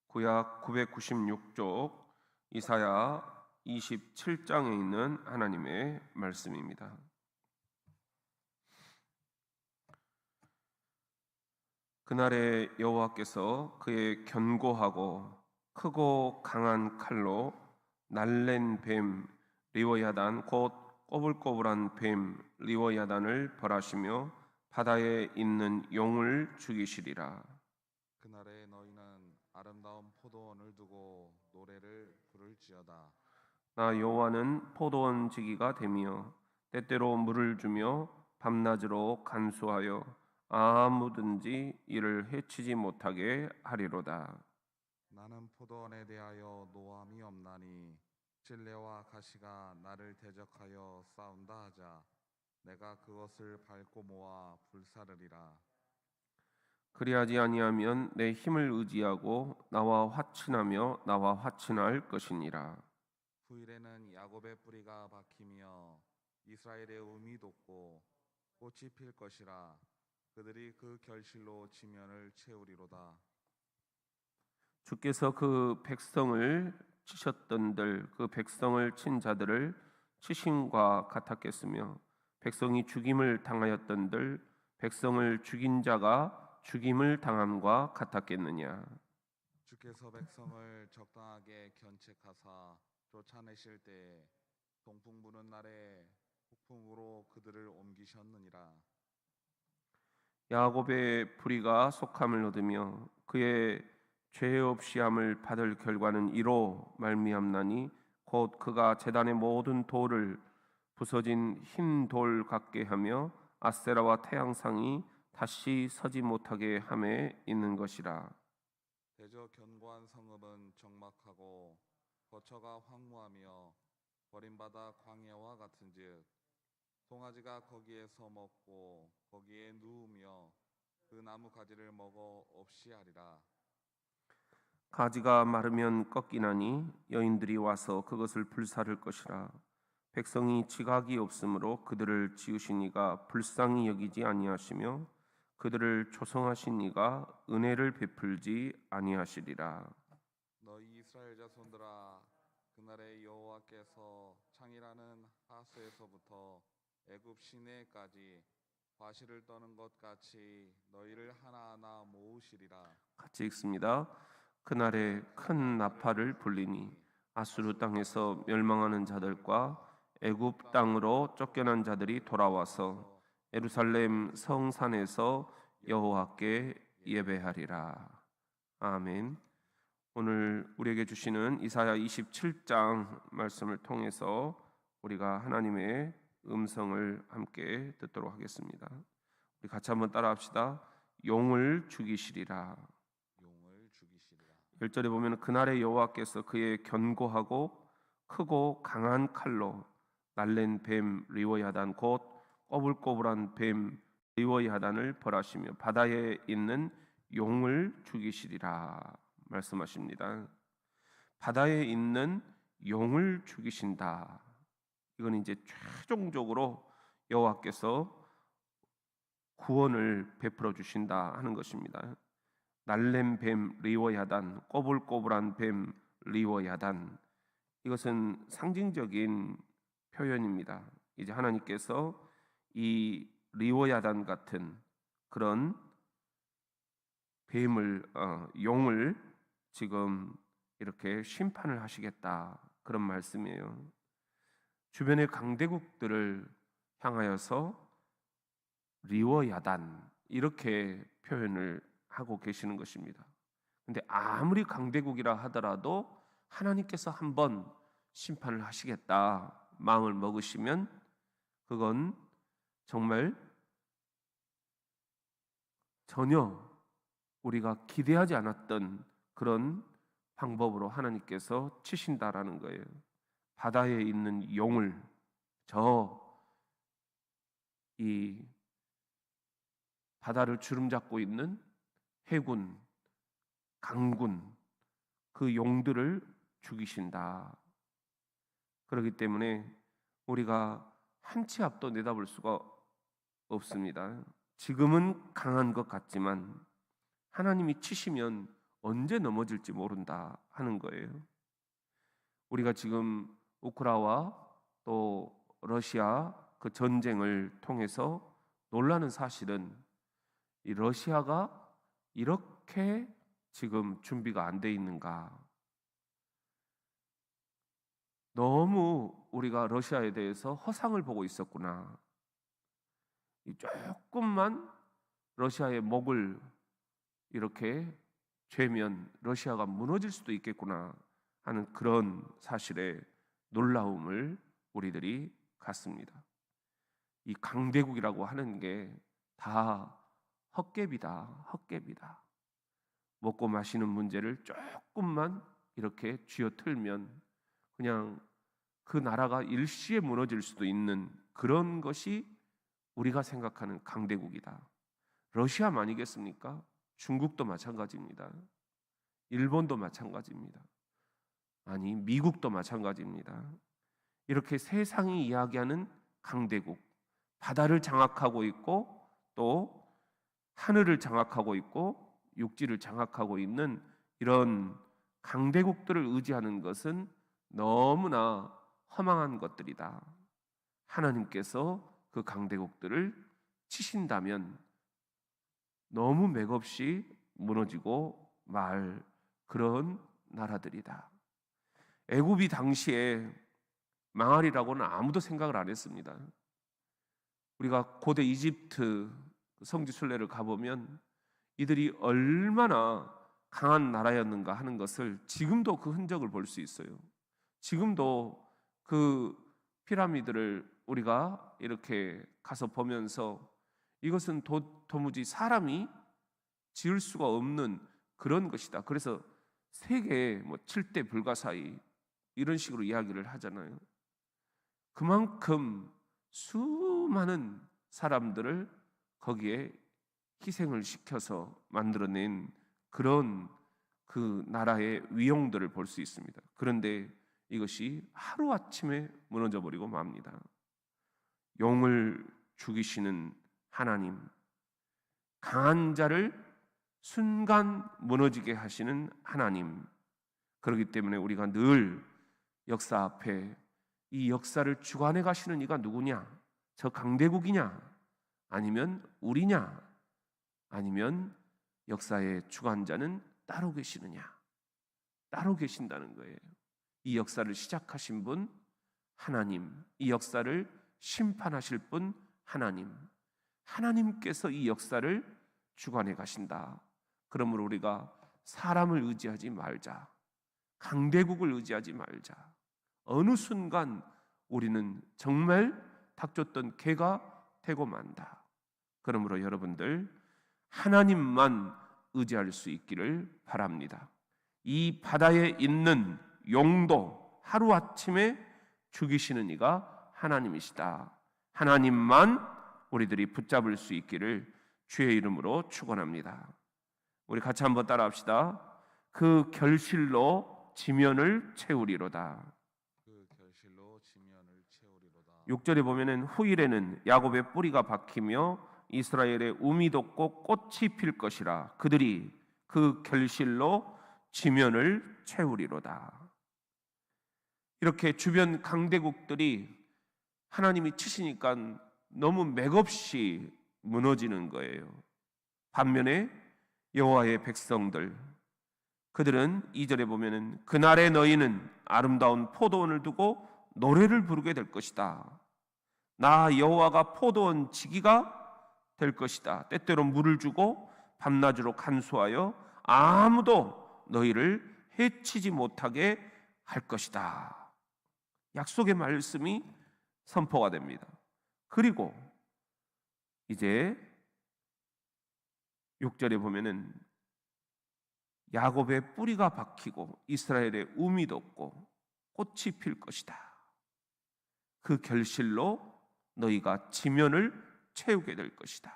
구약 996쪽 이사야 27장에 있는 하나님의 말씀입니다. 그날에 여호와께서 그의 견고하고 크고 강한 칼로 날랜 뱀 리워야단 곧 꼬불꼬불한 뱀 리워야단을 벌하시며 바다에 있는 용을 죽이시리라. 그날에 너희는 아름다운 포도원을 두고 노래를 부를지어다. 나 여호와는 포도원 지기가 되며 때때로 물을 주며 밤낮으로 간수하여 아무든지 이를 해치지 못하게 하리로다. 나는 포도원에 대하여 노함이 없나니 찔레와 가시가 나를 대적하여 싸운다 하자. 내가 그것을 밟고 모아 불사르리라. 그리하지 아니하면 내 힘을 의지하고 나와 화친하며 나와 화친할 것이니라. 후일에는 야곱의 뿌리가 박히며 이스라엘의 음이 돋고 꽃이 필 것이라. 그들이 그 결실로 지면을 채우리로다. 주께서 그 백성을 치셨던들 그 백성을 친 자들을 치심과 같았겠으며 백성이 죽임을 당하였던들 백성을 죽인 자가 죽임을 당함과 같았겠느냐. 주께서 백성을 적당하게 견책하사 쫓아내실 때에 동풍 부는 날에 폭풍으로 그들을 옮기셨느니라. 야곱의 불의가 속함을 얻으며 그의 죄 없이 함을 받을 결과는 이로 말미암나니 곧 그가 제단의 모든 돌을 부서진 흰 돌 같게 하며 아세라와 태양상이 다시 서지 못하게 함에 있는 것이라. 대저 견고한 성읍은 적막하고 거처가 황무하며 버림받아 광야와 같은즉 송아지가 거기에서 먹고 거기에 누우며 그 나무 가지를 먹어 없이 하리라. 가지가 마르면 꺾이나니 여인들이 와서 그것을 불사를 것이라. 백성이 지각이 없으므로 그들을 지으신 이가 불쌍히 여기지 아니하시며 그들을 조성하신 이가 은혜를 베풀지 아니하시리라. 너희 이스라엘 자손들아, 그날에 여호와께서 창이라는 하수에서부터 애굽 시내까지 과실을 떠는 것 같이 너희를 하나하나 모으시리라. 같이 읽습니다. 그날에 큰 나팔을 불리니 아수르 땅에서 멸망하는 자들과 애굽 땅으로 쫓겨난 자들이 돌아와서 예루살렘 성산에서 여호와께 예배하리라. 아멘. 오늘 우리에게 주시는 이사야 27장 말씀을 통해서 우리가 하나님의 음성을 함께 듣도록 하겠습니다. 우리 같이 한번 따라합시다. 용을 죽이시리라. 용을 죽이시리라. 1절에 보면 그날의 여호와께서 그의 견고하고 크고 강한 칼로 날랜 뱀 리워야단 곧 꼬불꼬불한 뱀 리워야단을 벌하시며 바다에 있는 용을 죽이시리라 말씀하십니다. 바다에 있는 용을 죽이신다. 이건 이제 최종적으로 여호와께서 구원을 베풀어 주신다 하는 것입니다. 날랜 뱀 리워야단, 꼬불꼬불한 뱀 리워야단. 이것은 상징적인 표현입니다. 이제 하나님께서 이 리워야단 같은 그런 용을 지금 이렇게 심판을 하시겠다 그런 말씀이에요. 주변의 강대국들을 향하여서 리워야단 이렇게 표현을 하고 계시는 것입니다. 근데 아무리 강대국이라 하더라도 하나님께서 한번 심판을 하시겠다 마음을 먹으시면 그건 정말 전혀 우리가 기대하지 않았던 그런 방법으로 하나님께서 치신다라는 거예요. 바다에 있는 용을 이 바다를 주름잡고 있는 해군, 강군, 그 용들을 죽이신다. 그렇기 때문에 우리가 한 치 앞도 내다볼 수가 없습니다. 지금은 강한 것 같지만 하나님이 치시면 언제 넘어질지 모른다 하는 거예요. 우리가 지금 우크라이나와 또 러시아 그 전쟁을 통해서 놀라는 사실은 이 러시아가 이렇게 지금 준비가 안 돼 있는가. 너무 우리가 러시아에 대해서 허상을 보고 있었구나. 조금만 러시아의 목을 이렇게 죄면 러시아가 무너질 수도 있겠구나 하는 그런 사실에 놀라움을 우리들이 갖습니다. 이 강대국이라고 하는 게 다 헛개비다, 헛개비다. 먹고 마시는 문제를 조금만 이렇게 쥐어틀면 그냥 그 나라가 일시에 무너질 수도 있는 그런 것이 우리가 생각하는 강대국이다. 러시아만이겠습니까? 중국도 마찬가지입니다. 일본도 마찬가지입니다. 아니, 미국도 마찬가지입니다. 이렇게 세상이 이야기하는 강대국, 바다를 장악하고 있고 또 하늘을 장악하고 있고 육지를 장악하고 있는 이런 강대국들을 의지하는 것은 너무나 허망한 것들이다. 하나님께서 그 강대국들을 치신다면 너무 맥없이 무너지고 말 그런 나라들이다. 애굽이 당시에 망하리라고는 아무도 생각을 안 했습니다. 우리가 고대 이집트 성지 순례를 가보면 이들이 얼마나 강한 나라였는가 하는 것을 지금도 그 흔적을 볼 수 있어요. 지금도 그 피라미드를 우리가 이렇게 가서 보면서 이것은 도무지 사람이 지을 수가 없는 그런 것이다. 그래서 세계 7대 불가사의 이런 식으로 이야기를 하잖아요. 그만큼 수많은 사람들을 거기에 희생을 시켜서 만들어낸 그런 그 나라의 위용들을 볼 수 있습니다. 그런데 이것이 하루아침에 무너져 버리고 맙니다. 용을 죽이시는 하나님, 강한 자를 순간 무너지게 하시는 하나님. 그렇기 때문에 우리가 늘 역사 앞에 이 역사를 주관해 가시는 이가 누구냐? 저 강대국이냐? 아니면 우리냐? 아니면 역사의 주관자는 따로 계시느냐? 따로 계신다는 거예요. 이 역사를 시작하신 분 하나님, 이 역사를 심판하실 분 하나님, 하나님께서 이 역사를 주관해 가신다. 그러므로 우리가 사람을 의지하지 말자, 강대국을 의지하지 말자. 어느 순간 우리는 정말 닥쳤던 개가 되고 만다. 그러므로 여러분들 하나님만 의지할 수 있기를 바랍니다. 이 바다에 있는 용도 하루아침에 죽이시는 이가 하나님이시다. 하나님만 우리들이 붙잡을 수 있기를 주의 이름으로 축원합니다. 우리 같이 한번 따라합시다. 그 결실로 지면을 채우리로다. 그 결실로 지면을 채우리로다. 6절에 보면은 후일에는 야곱의 뿌리가 박히며 이스라엘의 우미 돋고 꽃이 필 것이라. 그들이 그 결실로 지면을 채우리로다. 이렇게 주변 강대국들이 하나님이 치시니까 너무 맥없이 무너지는 거예요. 반면에 여호와의 백성들, 그들은 2절에 보면은 그날에 너희는 아름다운 포도원을 두고 노래를 부르게 될 것이다. 나 여호와가 포도원 지기가 될 것이다. 때때로 물을 주고 밤낮으로 간수하여 아무도 너희를 해치지 못하게 할 것이다. 약속의 말씀이 선포가 됩니다. 그리고 이제 6절에 보면은 야곱의 뿌리가 박히고 이스라엘의 우미 돋고 꽃이 필 것이다. 그 결실로 너희가 지면을 채우게 될 것이다.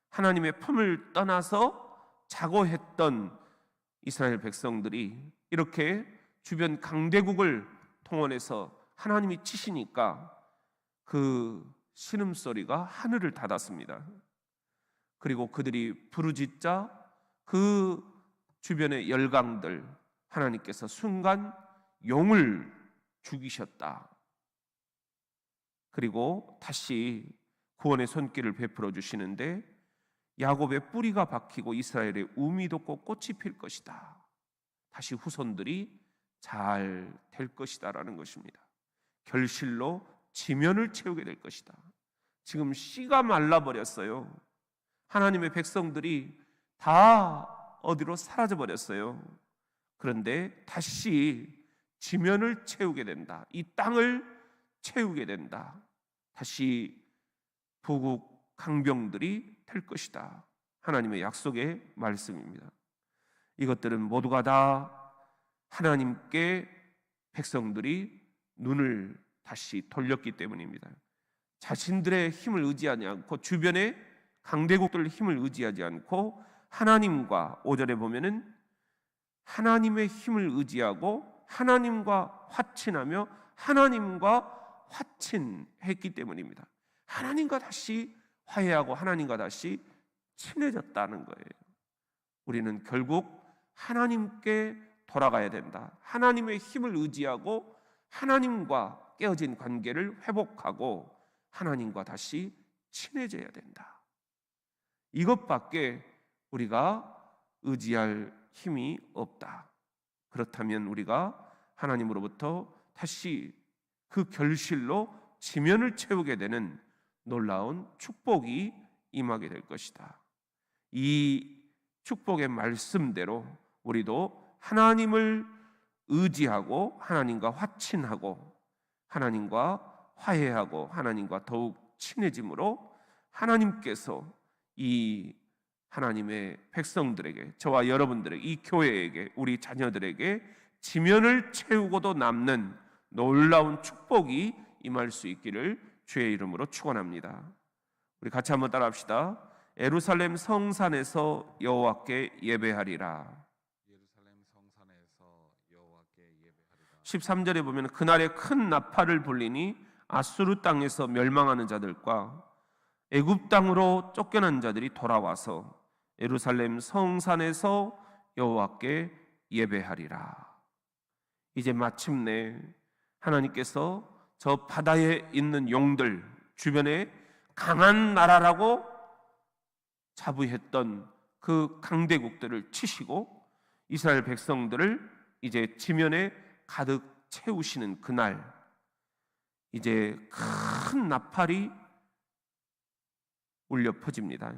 하나님의 품을 떠나서 자고 했던 이스라엘 백성들이 이렇게 주변 강대국을 통원해서 하나님이 치시니까 그 신음소리가 하늘을 닫았습니다. 그리고 그들이 부르짖자 그 주변의 열강들, 하나님께서 순간 용을 죽이셨다. 그리고 다시 구원의 손길을 베풀어 주시는데 야곱의 뿌리가 박히고 이스라엘의 우미 돋고 꽃이 필 것이다. 다시 후손들이 잘 될 것이다라는 것입니다. 결실로 지면을 채우게 될 것이다. 지금 씨가 말라버렸어요. 하나님의 백성들이 다 어디로 사라져 버렸어요. 그런데 다시 지면을 채우게 된다. 이 땅을 채우게 된다. 다시 부국 강병들이 될 것이다. 하나님의 약속의 말씀입니다. 이것들은 모두가 다 하나님께 백성들이 눈을 다시 돌렸기 때문입니다. 자신들의 힘을 의지하지 않고 주변의 강대국들 힘을 의지하지 않고 하나님과 5절에 보면은 하나님의 힘을 의지하고 하나님과 화친하며 하나님과 화친했기 때문입니다. 하나님과 다시 화해하고 하나님과 다시 친해졌다는 거예요. 우리는 결국 하나님께 돌아가야 된다. 하나님의 힘을 의지하고 하나님과 깨어진 관계를 회복하고 하나님과 다시 친해져야 된다. 이것밖에 우리가 의지할 힘이 없다. 그렇다면 우리가 하나님으로부터 다시 그 결실로 지면을 채우게 되는 놀라운 축복이 임하게 될 것이다. 이 축복의 말씀대로 우리도 하나님을 의지하고 하나님과 화친하고 하나님과 화해하고 하나님과 더욱 친해짐으로 하나님께서 이 하나님의 백성들에게, 저와 여러분들에게, 이 교회에게, 우리 자녀들에게 지면을 채우고도 남는 놀라운 축복이 임할 수 있기를 주의 이름으로 축원합니다. 우리 같이 한번 따라합시다. 예루살렘 성산에서 여호와께 예배하리라. 예루살렘 성산에서 여호와께 예배하리라. 13절에 보면 그날에 큰 나팔을 불리니 아수르 땅에서 멸망하는 자들과 애굽 땅으로 쫓겨난 자들이 돌아와서 예루살렘 성산에서 여호와께 예배하리라. 이제 마침내 하나님께서 저 바다에 있는 용들, 주변에 강한 나라라고 자부했던 그 강대국들을 치시고 이스라엘 백성들을 이제 지면에 가득 채우시는 그날, 이제 큰 나팔이 울려 퍼집니다.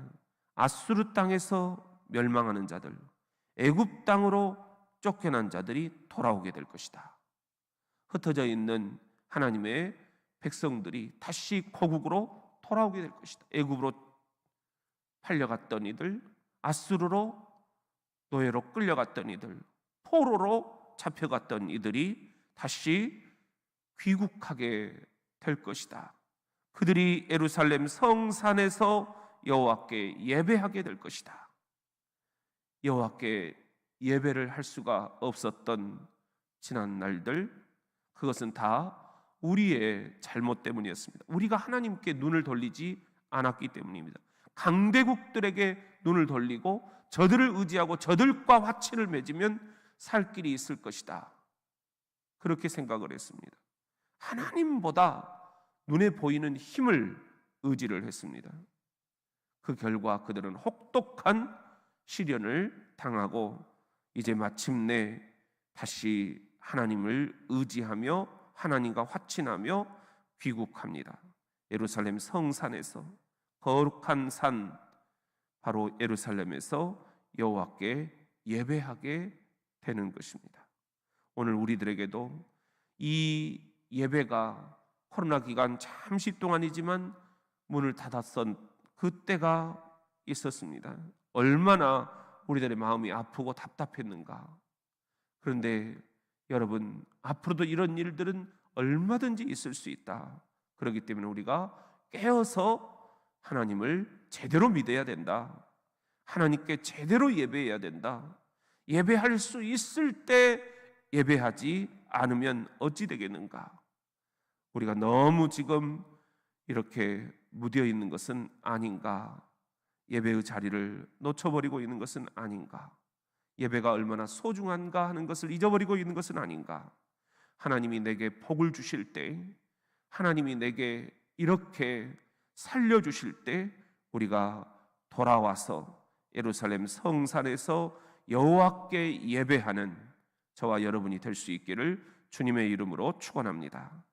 아수르 땅에서 멸망하는 자들, 애굽 땅으로 쫓겨난 자들이 돌아오게 될 것이다. 흩어져 있는 하나님의 백성들이 다시 고국으로 돌아오게 될 것이다. 애굽으로 팔려갔던 이들, 아수르로 노예로 끌려갔던 이들, 포로로 잡혀갔던 이들이 다시 귀국하게 될 것이다. 그들이 예루살렘 성산에서 여호와께 예배하게 될 것이다. 여호와께 예배를 할 수가 없었던 지난 날들, 그것은 다 우리의 잘못 때문이었습니다. 우리가 하나님께 눈을 돌리지 않았기 때문입니다. 강대국들에게 눈을 돌리고 저들을 의지하고 저들과 화친을 맺으면 살 길이 있을 것이다. 그렇게 생각을 했습니다. 하나님보다 눈에 보이는 힘을 의지를 했습니다. 그 결과 그들은 혹독한 시련을 당하고 이제 마침내 다시 하나님을 의지하며 하나님과 화친하며 귀국합니다. 예루살렘 성산에서, 거룩한 산 바로 예루살렘에서 여호와께 예배하게 되는 것입니다. 오늘 우리들에게도 이 예배가 코로나 기간 잠시 동안이지만 문을 닫았던 그때가 있었습니다. 얼마나 우리들의 마음이 아프고 답답했는가. 그런데 여러분, 앞으로도 이런 일들은 얼마든지 있을 수 있다. 그렇기 때문에 우리가 깨어서 하나님을 제대로 믿어야 된다. 하나님께 제대로 예배해야 된다. 예배할 수 있을 때 예배하지 않으면 어찌 되겠는가? 우리가 너무 지금 이렇게 무뎌 있는 것은 아닌가? 예배의 자리를 놓쳐버리고 있는 것은 아닌가? 예배가 얼마나 소중한가 하는 것을 잊어버리고 있는 것은 아닌가? 하나님이 내게 복을 주실 때, 하나님이 내게 이렇게 살려주실 때 우리가 돌아와서 예루살렘 성산에서 여호와께 예배하는 저와 여러분이 될 수 있기를 주님의 이름으로 축원합니다.